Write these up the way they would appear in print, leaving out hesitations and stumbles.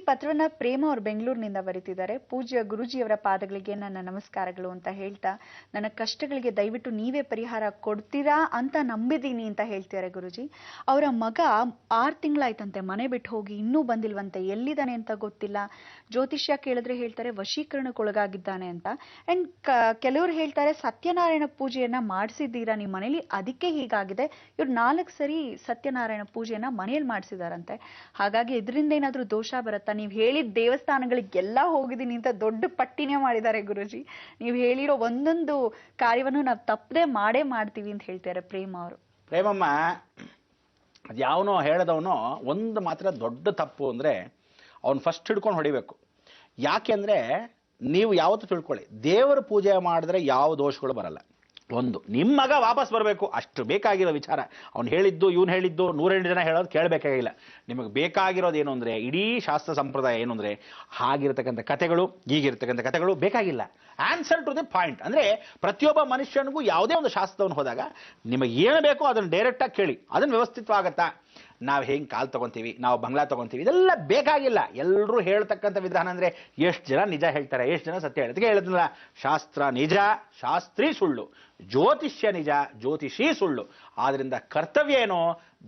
ಪತ್ರವನ್ನ ಪ್ರೇಮ ಅವರು ಬೆಂಗಳೂರಿನಿಂದ ಬರೀತಿದ್ದಾರೆ. ಪೂಜ್ಯ ಗುರುಜಿಯವರ ಪಾದಗಳಿಗೆ ನನ್ನ ನಮಸ್ಕಾರಗಳು ಅಂತ ಹೇಳ್ತಾ, ನನ್ನ ಕಷ್ಟಗಳಿಗೆ ದಯವಿಟ್ಟು ನೀವೇ ಪರಿಹಾರ ಕೊಡ್ತೀರಾ ಅಂತ ನಂಬಿದೀನಿ ಅಂತ ಹೇಳ್ತಿದ್ದಾರೆ ಗುರುಜಿ. ಅವರ ಮಗ 6 ತಿಂಗಳಾಯ್ತಂತೆ ಮನೆ ಬಿಟ್ಟು ಹೋಗಿ, ಇನ್ನೂ ಬಂದಿಲ್ವಂತೆ, ಎಲ್ಲಿದ್ದಾನೆ ಅಂತ ಗೊತ್ತಿಲ್ಲ. ಜ್ಯೋತಿಷ್ಯ ಕೇಳಿದ್ರೆ ಹೇಳ್ತಾರೆ ವಶೀಕರಣಕ್ಕೊಳಗಾಗಿದ್ದಾನೆ ಅಂತ. ಅಂಡ್ ಕೆಲವರು ಹೇಳ್ತಾರೆ ಸತ್ಯನಾರಾಯಣ ಪೂಜೆಯನ್ನ ಮಾಡಿಸಿದ್ದೀರಾ ನಿಮ್ಮ ಮನೇಲಿ, ಅದಕ್ಕೆ ಹೀಗಾಗಿದೆ. ಇವ್ರು 4 ಸರಿ ಸತ್ಯನಾರಾಯಣ ಪೂಜೆಯನ್ನ ಮನೆಯಲ್ಲಿ ಮಾಡಿಸಿದಾರಂತೆ. ಹಾಗಾಗಿ ಇದರಿಂದ ಏನಾದ್ರೂ ದೋಷ ಬರುತ್ತಾ? ನೀವು ಹೇಳಿದ ದೇವಸ್ಥಾನಗಳಿಗೆಲ್ಲ ಹೋಗಿದ್ದೀನಿ ಅಂತ ದೊಡ್ಡ ಪಟ್ಟಿನೇ ಮಾಡಿದ್ದಾರೆ ಗುರುಜಿ. ನೀವು ಹೇಳಿರೋ ಒಂದೊಂದು ಕಾರ್ಯವನ್ನು ನಾವು ತಪ್ಪದೆ ಮಾಡೇ ಮಾಡ್ತೀವಿ ಅಂತ ಹೇಳ್ತಾರೆ ಪ್ರೇಮ ಅವರು. ಪ್ರೇಮಮ್ಮ, ಅದ್ಯಾವನೋ ಹೇಳದವನು ಒಂದು ಮಾತ್ರ ದೊಡ್ಡ ತಪ್ಪು ಅಂದ್ರೆ ಅವನು ಫಸ್ಟ್ ಹಿಡ್ಕೊಂಡು ಹೊಡಿಬೇಕು. ಯಾಕೆ ಅಂದ್ರೆ ನೀವು ಯಾವತ್ತೂ ತಿಳ್ಕೊಳ್ಳಿ, ದೇವರ ಪೂಜೆ ಮಾಡಿದ್ರೆ ಯಾವ ದೋಷಗಳು ಬರಲ್ಲ. ಒಂದು, ನಿಮ್ಮ ಮಗ ವಾಪಸ್ ಬರಬೇಕು, ಅಷ್ಟು ಬೇಕಾಗಿರೋ ವಿಚಾರ. ಅವ್ನು ಹೇಳಿದ್ದು ಇವನು ಹೇಳಿದ್ದು 108 ಜನ ಹೇಳೋದು ಕೇಳಬೇಕಾಗಿಲ್ಲ. ನಿಮಗೆ ಬೇಕಾಗಿರೋದು ಏನು ಅಂದರೆ, ಇಡೀ ಶಾಸ್ತ್ರ ಸಂಪ್ರದಾಯ ಏನು ಅಂದರೆ, ಹಾಗಿರ್ತಕ್ಕಂಥ ಕಥೆಗಳು ಈಗಿರ್ತಕ್ಕಂಥ ಕಥೆಗಳು ಬೇಕಾಗಿಲ್ಲ. Answer to the point. ಅಂದರೆ ಪ್ರತಿಯೊಬ್ಬ ಮನುಷ್ಯನಿಗೂ ಯಾವುದೇ ಒಂದು ಶಾಸ್ತ್ರವನ್ನು ಹೋದಾಗ ನಿಮಗೆ ಏನು ಬೇಕೋ ಅದನ್ನು ಡೈರೆಕ್ಟಾಗಿ ಕೇಳಿ, ಅದನ್ನು ವ್ಯವಸ್ಥಿತವಾಗತ್ತಾ. ನಾವು ಹೆಂಗೆ ಕಾಲ್ ತಗೊಂತೀವಿ, ನಾವು ಬಂಗ್ಲಾ ತಗೊಂತೀವಿ, ಇದೆಲ್ಲ ಬೇಕಾಗಿಲ್ಲ. ಎಲ್ಲರೂ ಹೇಳ್ತಕ್ಕಂಥ ವಿಧಾನ ಅಂದರೆ ಎಷ್ಟು ಜನ ನಿಜ ಹೇಳ್ತಾರೆ, ಎಷ್ಟು ಜನ ಸತ್ಯ ಹೇಳ್ತಾರೆ. ಹೇಳಿದ್ನಲ್ಲ, ಶಾಸ್ತ್ರ ನಿಜ, ಶಾಸ್ತ್ರಿ ಸುಳ್ಳು, ಜ್ಯೋತಿಷ್ಯ ನಿಜ, ಜ್ಯೋತಿಷಿ ಸುಳ್ಳು. ಆದ್ರಿಂದ ಕರ್ತವ್ಯ ಏನೋ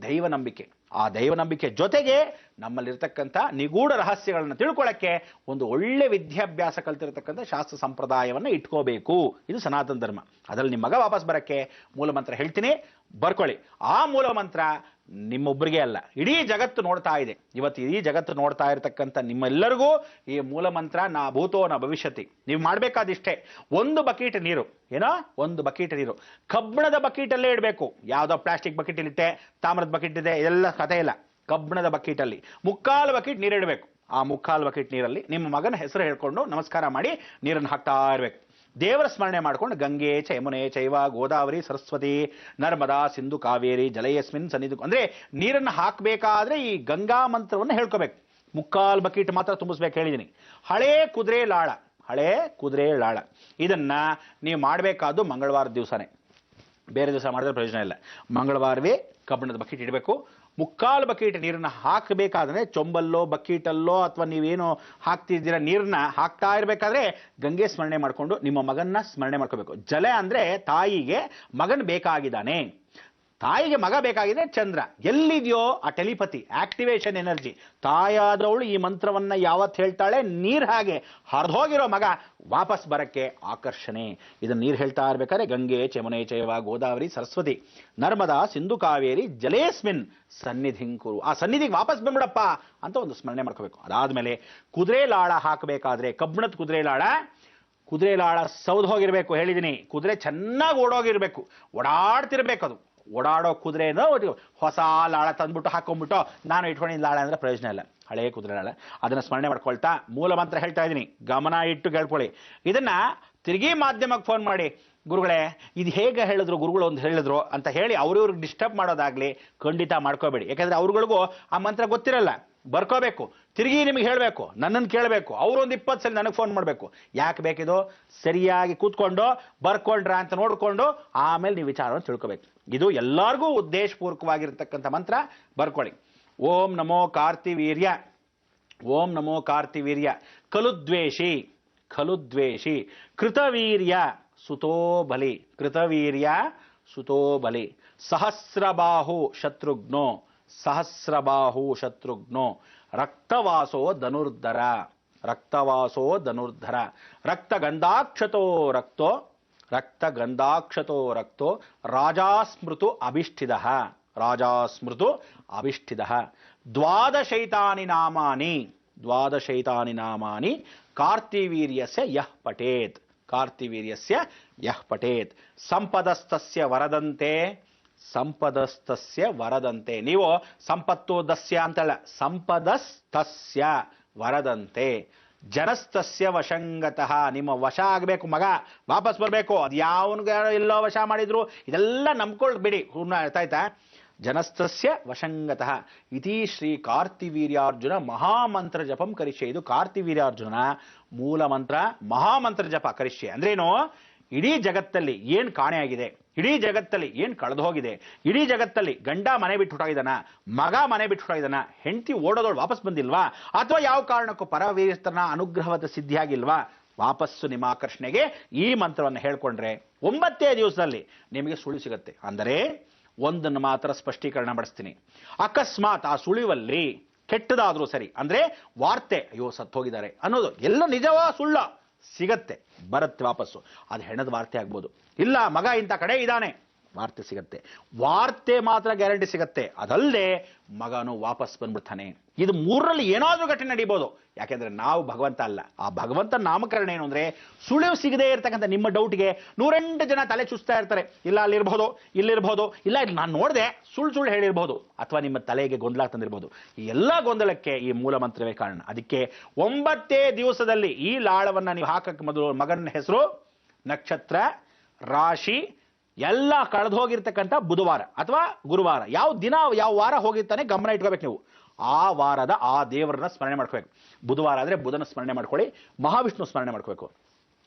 ದೈವ ನಂಬಿಕೆ. ಆ ದೈವ ನಂಬಿಕೆ ಜೊತೆಗೆ ನಮ್ಮಲ್ಲಿರ್ತಕ್ಕಂಥ ನಿಗೂಢ ರಹಸ್ಯಗಳನ್ನ ತಿಳ್ಕೊಳ್ಳೋಕ್ಕೆ ಒಂದು ಒಳ್ಳೆ ವಿದ್ಯಾಭ್ಯಾಸ ಕಲ್ತಿರತಕ್ಕಂಥ ಶಾಸ್ತ್ರ ಸಂಪ್ರದಾಯವನ್ನು ಇಟ್ಕೋಬೇಕು. ಇದು ಸನಾತನ ಧರ್ಮ. ಅದರಲ್ಲಿ ನಿಮ್ಮ ಮಗ ವಾಪಸ್ ಬರೋಕ್ಕೆ ಮೂಲ ಮಂತ್ರ ಹೇಳ್ತೀನಿ, ಬರ್ಕೊಳ್ಳಿ. ಆ ಮೂಲ ಮಂತ್ರ ನಿಮ್ಮೊಬ್ಬರಿಗೆ ಅಲ್ಲ, ಇಡೀ ಜಗತ್ತು ನೋಡ್ತಾ ಇದೆ. ಇವತ್ತು ಇಡೀ ಜಗತ್ತು ನೋಡ್ತಾ ಇರತಕ್ಕಂಥ ನಿಮ್ಮೆಲ್ಲರಿಗೂ ಈ ಮೂಲ ಮಂತ್ರ ನಾ ಭೂತೋ ನ ಭವಿಷ್ಯತಿ. ನೀವು ಮಾಡಬೇಕಾದಿಷ್ಟೇ, ಒಂದು ಬಕೀಟ್ ನೀರು, ಏನೋ ಒಂದು ಬಕೀಟ್ ನೀರು ಕಬ್ಬಿಣದ ಬಕೀಟಲ್ಲೇ ಇಡಬೇಕು. ಯಾವುದೋ ಪ್ಲಾಸ್ಟಿಕ್ ಬಕೀಟ್ ಇರುತ್ತೆ, ತಾಮ್ರದ ಬಕೀಟ್ ಇದೆ, ಇದೆಲ್ಲ ಕಥೆ ಇಲ್ಲ. ಕಬ್ಬಿಣದ ಬಕೀಟಲ್ಲಿ 3/4 ಬಕೀಟ್ ನೀರು ಇಡಬೇಕು. ಆ 3/4 ಬಕೀಟ್ ನೀರಲ್ಲಿ ನಿಮ್ಮ ಮಗನ ಹೆಸರು ಹೇಳ್ಕೊಂಡು ನಮಸ್ಕಾರ ಮಾಡಿ ನೀರನ್ನು ಹಾಕ್ತಾ ಇರಬೇಕು. ದೇವರ ಸ್ಮರಣೆ ಮಾಡ್ಕೊಂಡು ಗಂಗೆ ಚ ಯಮುನೆ ಚೈವ ಗೋದಾವರಿ ಸರಸ್ವತಿ ನರ್ಮದಾ ಸಿಂಧು ಕಾವೇರಿ ಜಲಯಸ್ಮಿನ್ ಸನ್ನಿಧಿ, ಅಂದ್ರೆ ನೀರನ್ನು ಹಾಕಬೇಕಾದ್ರೆ ಈ ಗಂಗಾ ಮಂತ್ರವನ್ನು ಹೇಳ್ಕೋಬೇಕು. 3/4 ಬಕೀಟ್ ಮಾತ್ರ ತುಂಬಿಸ್ಬೇಕು ಹೇಳಿದ್ದೀನಿ. ಹಳೇ ಕುದುರೆ ಲಾಳ ಇದನ್ನ ನೀವು ಮಾಡಬೇಕಾದ್ದು ಮಂಗಳವಾರ ದಿವಸನೇ, ಬೇರೆ ದಿವಸ ಮಾಡಿದ್ರೆ ಪ್ರಯೋಜನ ಇಲ್ಲ. ಮಂಗಳವಾರವೇ ಕಬ್ಬಿಣದ ಬಕೀಟ್ ಇಡಬೇಕು. 3/4 ಬಕೀಟ್ ನೀರನ್ನ ಹಾಕಬೇಕಾದ್ರೆ ಚೊಂಬಲ್ಲೋ ಬಕೀಟಲ್ಲೋ ಅಥವಾ ನೀವೇನು ಹಾಕ್ತಿದ್ದೀರಾ ನೀರನ್ನ ಹಾಕ್ತಾ ಇರಬೇಕಾದ್ರೆ ಗಂಗೆ ಸ್ಮರಣೆ ಮಾಡಿಕೊಂಡು ನಿಮ್ಮ ಮಗನ್ನ ಸ್ಮರಣೆ ಮಾಡ್ಕೋಬೇಕು. ಜಲ ಅಂದ್ರೆ ತಾಯಿಗೆ ಮಗನ್ ಬೇಕಾಗಿದ್ದಾನೆ, ತಾಯಿಗೆ ಮಗ ಬೇಕಾಗಿದೆ. ಚಂದ್ರ ಎಲ್ಲಿದೆಯೋ ಆ ಟೆಲಿಪತಿ ಆಕ್ಟಿವೇಶನ್ ಎನರ್ಜಿ, ತಾಯಾದವಳು ಈ ಮಂತ್ರವನ್ನ ಯಾವತ್ತು ಹೇಳ್ತಾಳೆ, ನೀರ್ ಹಾಗೆ ಹರಿದೋಗಿರೋ ಮಗ ವಾಪಸ್ ಬರಕ್ಕೆ ಆಕರ್ಷಣೆ. ಇದನ್ನ ನೀರು ಹೇಳ್ತಾ ಇರ್ಬೇಕಾದ್ರೆ ಗಂಗೆ ಚಮನೆ ಚೈವ ಗೋದಾವರಿ ಸರಸ್ವತಿ ನರ್ಮದಾ ಸಿಂಧು ಕಾವೇರಿ ಜಲೇಸ್ಮಿನ್ ಸನ್ನಿಧಿಂಕುರು, ಆ ಸನ್ನಿಧಿಗೆ ವಾಪಸ್ ಬಂದ್ಬಿಡಪ್ಪ ಅಂತ ಒಂದು ಸ್ಮರಣೆ ಮಾಡ್ಕೋಬೇಕು. ಅದಾದ್ಮೇಲೆ ಕುದುರೆ ಲಾಳ ಹಾಕಬೇಕಾದ್ರೆ ಕಬ್ಬಿಣದ ಕುದುರೆ ಲಾಳ ಸೌದ್ ಹೋಗಿರ್ಬೇಕು. ಹೇಳಿದೀನಿ, ಕುದುರೆ ಚೆನ್ನಾಗಿ ಓಡೋಗಿರ್ಬೇಕು, ಓಡಾಡ್ತಿರ್ಬೇಕು. ಅದು ಓಡಾಡೋ ಕುದುರೆನೋ ಹೊಸ ಲಾಳ ತಂದ್ಬಿಟ್ಟು ಹಾಕೊಂಡ್ಬಿಟ್ಟು ನಾನು ಇಟ್ಕೊಂಡಿದ್ದ ಲಾಳ ಅಂದ್ರೆ ಪ್ರಯೋಜನ ಇಲ್ಲ. ಹಳೆಯ ಕುದುರೆ ಲಾಳ ಅದನ್ನ ಸ್ಮರಣೆ ಮಾಡ್ಕೊಳ್ತಾ ಮೂಲ ಮಂತ್ರ ಹೇಳ್ತಾ ಇದ್ದೀನಿ, ಗಮನ ಇಟ್ಟು ಕೇಳ್ಕೊಳ್ಳಿ. ಇದನ್ನ ತಿರುಗಿ ಮಾಧ್ಯಮಕ್ಕೆ ಫೋನ್ ಮಾಡಿ, ಗುರುಗಳೇ ಇದು ಹೇಗೆ ಹೇಳಿದ್ರು, ಗುರುಗಳು ಒಂದು ಹೇಳಿದ್ರು ಅಂತ ಹೇಳಿ ಅವ್ರಿವ್ರಿಗೆ ಡಿಸ್ಟರ್ಬ್ ಮಾಡೋದಾಗ್ಲಿ ಖಂಡಿತ ಮಾಡ್ಕೋಬೇಡಿ. ಯಾಕಂದ್ರೆ ಅವ್ರುಗಳಿಗೂ ಆ ಮಂತ್ರ ಗೊತ್ತಿರಲ್ಲ. ಬರ್ಕೋಬೇಕು, ತಿರುಗಿ ನಿಮಗೆ ಹೇಳಬೇಕು, ನನ್ನನ್ನು ಕೇಳಬೇಕು, ಅವರು ಒಂದು 20 ಸಲ ನನಗೆ ಫೋನ್ ಮಾಡಬೇಕು. ಯಾಕೆ ಬೇಕಿದು? ಸರಿಯಾಗಿ ಕೂತ್ಕೊಂಡು ಬರ್ಕೊಂಡ್ರ ಅಂತ ನೋಡ್ಕೊಂಡು ಆಮೇಲೆ ನೀವು ವಿಚಾರವನ್ನು ತಿಳ್ಕೋಬೇಕು. ಇದು ಎಲ್ಲರಿಗೂ ಉದ್ದೇಶಪೂರ್ವಕವಾಗಿರ್ತಕ್ಕಂಥ ಮಂತ್ರ. ಬರ್ಕೊಳ್ಳಿ. ಓಂ ನಮೋ ಕಾರ್ತಿವೀರ್ಯ, ಓಂ ನಮೋ ಕಾರ್ತಿವೀರ್ಯ ಖಲುದ್ವೇಷಿ ಕೃತವೀರ್ಯ ಸುತೋ ಬಲಿ, ಕೃತವೀರ್ಯ ಸುತೋ ಬಲಿ ಸಹಸ್ರಬಾಹು ಶತ್ರುಘ್ನೋ ರಕ್ತವಾಸೋ ಧನುರ್ಧರ ರಕ್ತಗಂಧಾಕ್ಷತೋ ರಕ್ತೋ ರಾಜಾಸ್ಮೃತು ಅಭಿಷ್ಠಿದಃ ದ್ವಾದಶೈತಾನಿ ನಾಮಾನಿ ಕಾರ್ತಿವೀರ್ಯಸ್ಯ ಯಃ ಪಠೇತ್ ಸಂಪದಸ್ತಸ್ಯ ವರದಂತೆ. ನೀವು ಸಂಪತ್ತು ದಸ್ಯ ಅಂತಲ್ಲ, ಸಂಪದಸ್ತಸ್ಯ ವರದಂತೆ. ಜನಸ್ತಸ್ಯ ವಶಂಗತಃ, ನಿಮ್ಮ ವಶ ಆಗಬೇಕು, ಮಗ ವಾಪಸ್ ಬರಬೇಕು. ಅದು ಯಾವನ್ಗ ಎಲ್ಲೋ ವಶ ಮಾಡಿದ್ರು ಇದೆಲ್ಲ ನಂಬ್ಕೊಳ್ಬೇಡಿ, ಆಯ್ತಾ? ಜನಸ್ತಸ್ಯ ವಶಂಗತಃ ಇತಿ ಶ್ರೀ ಕಾರ್ತಿವೀರ್ಯಾರ್ಜುನ ಮಹಾಮಂತ್ರ ಜಪಂ ಕರಿಷ್ಯೆ. ಇದು ಕಾರ್ತಿವೀರ್ಯಾರ್ಜುನ ಮೂಲ ಮಂತ್ರ, ಮಹಾಮಂತ್ರ ಜಪ ಕರಿಷ್ಯೆ. ಅಂದ್ರೇನು? ಇಡೀ ಜಗತ್ತಲ್ಲಿ ಏನ್ ಕಾಣೆ ಆಗಿದೆ, ಇಡೀ ಜಗತ್ತಲ್ಲಿ ಏನ್ ಕಳೆದು ಹೋಗಿದೆ, ಇಡೀ ಜಗತ್ತಲ್ಲಿ ಗಂಡ ಮನೆ ಬಿಟ್ಟು ಹೊರಟಿದ್ದಾನ, ಮಗ ಮನೆ ಬಿಟ್ಟು ಹೊರಟಿದ್ದಾನ, ಹೆಂಡತಿ ಓಡೋದೋಳು ವಾಪಸ್ ಬಂದಿಲ್ವಾ, ಅಥವಾ ಯಾವ ಕಾರಣಕ್ಕೂ ಪರವೀರತನ ಅನುಗ್ರಹದ ಸಿದ್ಧಿಯಾಗಿಲ್ವಾ, ವಾಪಸ್ಸು ನಿಮ್ಮ ಆಕರ್ಷಣೆಗೆ ಈ ಮಂತ್ರವನ್ನು ಹೇಳ್ಕೊಂಡ್ರೆ 9 ದಿವಸದಲ್ಲಿ ನಿಮಗೆ ಸುಳಿವು ಸಿಗುತ್ತೆ. ಅಂದರೆ ಒಂದನ್ನು ಮಾತ್ರ ಸ್ಪಷ್ಟೀಕರಣ ಪಡಿಸ್ತೀನಿ. ಅಕಸ್ಮಾತ್ ಆ ಸುಳಿವಲ್ಲಿ ಕೆಟ್ಟದಾದ್ರೂ ಸರಿ, ಅಂದ್ರೆ ವಾರ್ತೆ ಅಯ್ಯೋ ಸತ್ತೋಗಿದ್ದಾರೆ ಅನ್ನೋದು ಎಲ್ಲ ನಿಜವಾ ಸುಳ್ಳ ಸಿಗತ್ತೆ, ಬರುತ್ತೆ ವಾಪಸ್ಸು. ಅದು ಹೆಣದ ವಾರ್ತೆ ಆಗ್ಬೋದು, ಇಲ್ಲ ಮಗ ಇಂಥ ಕಡೆ ಇದ್ದಾನೆ ವಾರ್ತೆ ಸಿಗತ್ತೆ. ವಾರ್ತೆ ಮಾತ್ರ ಗ್ಯಾರಂಟಿ ಸಿಗತ್ತೆ, ಅದಲ್ಲದೆ ಮಗನು ವಾಪಸ್ ಬಂದ್ಬಿಡ್ತಾನೆ. ಇದು 3ರಲ್ಲಿ ಏನಾದ್ರೂ ಘಟನೆ ನಡೀಬಹುದು. ಯಾಕೆಂದ್ರೆ ನಾವು ಭಗವಂತ ಅಲ್ಲ. ಆ ಭಗವಂತ ನಾಮಕರಣ ಏನು ಅಂದ್ರೆ ಸುಳಿವು ಸಿಗದೆ ಇರ್ತಕ್ಕಂಥ ನಿಮ್ಮ ಡೌಟ್ಗೆ 108 ಜನ ತಲೆ ಚುಸ್ತಾ ಇರ್ತಾರೆ. ಇಲ್ಲ ಅಲ್ಲಿರ್ಬಹುದು, ಇಲ್ಲಿರ್ಬಹುದು, ಇಲ್ಲ ನಾನು ನೋಡಿದೆ ಸುಳ್ಳು ಹೇಳಿರ್ಬಹುದು, ಅಥವಾ ನಿಮ್ಮ ತಲೆಗೆ ಗೊಂದಲ ತಂದಿರ್ಬಹುದು. ಈ ಎಲ್ಲ ಗೊಂದಲಕ್ಕೆ ಈ ಮೂಲ ಮಂತ್ರವೇ ಕಾರಣ. ಅದಕ್ಕೆ 9 ದಿವಸದಲ್ಲಿ ಈ ಲಾಳವನ್ನ ನೀವು ಹಾಕಕ್ಕೆ ಮೊದಲು ಮಗನ ಹೆಸರು, ನಕ್ಷತ್ರ, ರಾಶಿ ಎಲ್ಲ ಕಳೆದು ಹೋಗಿರ್ತಕ್ಕಂಥ ಬುಧವಾರ ಅಥವಾ ಗುರುವಾರ, ಯಾವ ದಿನ ಯಾವ ವಾರ ಹೋಗಿರ್ತಾನೆ ಗಮನ ಇಟ್ಕೋಬೇಕು ನೀವು. ಆ ವಾರದ ಆ ದೇವರನ್ನ ಸ್ಮರಣೆ ಮಾಡ್ಕೋಬೇಕು. ಬುಧವಾರ ಆದ್ರೆ ಬುಧನ ಸ್ಮರಣೆ ಮಾಡ್ಕೊಳ್ಳಿ, ಮಹಾವಿಷ್ಣು ಸ್ಮರಣೆ ಮಾಡ್ಕೋಬೇಕು.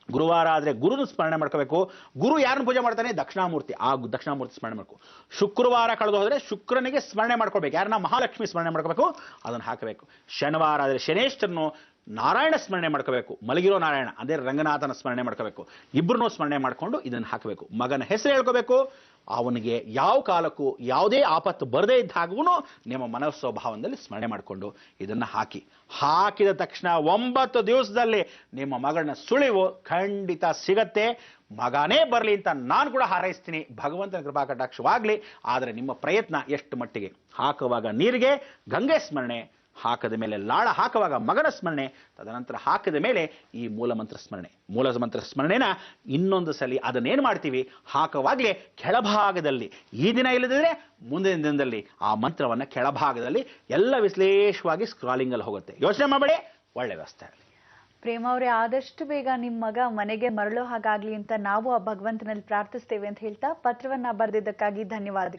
ಗುರುವಾರ ಆದ್ರೆ ಗುರುನ ಸ್ಮರಣೆ ಮಾಡ್ಕೋಬೇಕು. ಗುರು ಯಾರನ್ನ ಪೂಜೆ ಮಾಡ್ತಾನೆ? ದಕ್ಷಿಣಾಮೂರ್ತಿ, ಆ ದಕ್ಷಿಣಾಮೂರ್ತಿ ಸ್ಮರಣೆ ಮಾಡ್ಕೋ. ಶುಕ್ರವಾರ ಕಳೆದು ಹೋದ್ರೆ ಶುಕ್ರನಿಗೆ ಸ್ಮರಣೆ ಮಾಡ್ಕೋಬೇಕು. ಯಾರನ್ನ? ಮಹಾಲಕ್ಷ್ಮಿ ಸ್ಮರಣೆ ಮಾಡ್ಕೋಬೇಕು, ಅದನ್ನು ಹಾಕಬೇಕು. ಶನಿವಾರ ಆದ್ರೆ ಶನೇಶ್ವರನು, ನಾರಾಯಣ ಸ್ಮರಣೆ ಮಾಡ್ಕೋಬೇಕು. ಮಲಗಿರೋ ನಾರಾಯಣ ಅದೇ ರಂಗನಾಥನ ಸ್ಮರಣೆ ಮಾಡ್ಕೋಬೇಕು. ಇಬ್ಬರನ್ನೂ ಸ್ಮರಣೆ ಮಾಡ್ಕೊಂಡು ಇದನ್ನು ಹಾಕಬೇಕು. ಮಗನ ಹೆಸರು ಹೇಳ್ಕೋಬೇಕು. ಅವನಿಗೆ ಯಾವ ಕಾಲಕ್ಕೂ ಯಾವುದೇ ಆಪತ್ತು ಬರದೇ ಇದ್ದಾಗೂ ನಿಮ್ಮ ಮನಸ್ವಭಾವದಲ್ಲಿ ಸ್ಮರಣೆ ಮಾಡಿಕೊಂಡು ಇದನ್ನ ಹಾಕಿದ ತಕ್ಷಣ 9 ದಿವಸದಲ್ಲಿ ನಿಮ್ಮ ಮಗನ ಸುಳಿವು ಖಂಡಿತ ಸಿಗತ್ತೆ. ಮಗನೇ ಬರಲಿ ಅಂತ ನಾನು ಕೂಡ ಹಾರೈಸ್ತೀನಿ. ಭಗವಂತನ ಕೃಪಾ ಕಟಾಕ್ಷವಾಗ್ಲಿ. ಆದರೆ ನಿಮ್ಮ ಪ್ರಯತ್ನ ಎಷ್ಟು ಮಟ್ಟಿಗೆ? ಹಾಕುವಾಗ ನೀರಿಗೆ ಗಂಗೆ ಸ್ಮರಣೆ, ಹಾಕದ ಮೇಲೆ ಲಾಳ ಹಾಕುವಾಗ ಮಗನ ಸ್ಮರಣೆ, ತದನಂತರ ಹಾಕಿದ ಮೇಲೆ ಈ ಮೂಲ ಮಂತ್ರ ಸ್ಮರಣೆ. ಮೂಲ ಮಂತ್ರ ಸ್ಮರಣೆನ ಇನ್ನೊಂದು ಸಲ ಅದನ್ನೇನು ಮಾಡ್ತೀವಿ, ಹಾಕುವಾಗಲೇ ಕೆಳಭಾಗದಲ್ಲಿ, ಈ ದಿನ ಇಲ್ಲದಿದ್ರೆ ಮುಂದಿನ ದಿನದಲ್ಲಿ ಆ ಮಂತ್ರವನ್ನು ಕೆಳಭಾಗದಲ್ಲಿ ಎಲ್ಲ ವಿಶ್ಲೇಷವಾಗಿ ಸ್ಕ್ರಾಲಿಂಗಲ್ಲಿ ಹೋಗುತ್ತೆ. ಯೋಚನೆ ಮಾಡಬೇಡಿ, ಒಳ್ಳೆ ವ್ಯವಸ್ಥೆ ಆಗಲಿ. ಪ್ರೇಮ ಅವರೇ, ಆದಷ್ಟು ಬೇಗ ನಿಮ್ಮ ಮಗ ಮನೆಗೆ ಮರಳೋ ಹಾಗಾಗ್ಲಿ ಅಂತ ನಾವು ಆ ಭಗವಂತನಲ್ಲಿ ಪ್ರಾರ್ಥಿಸ್ತೇವೆ ಅಂತ ಹೇಳ್ತಾ ಪತ್ರವನ್ನ ಬರೆದಿದ್ದಕ್ಕಾಗಿ ಧನ್ಯವಾದ.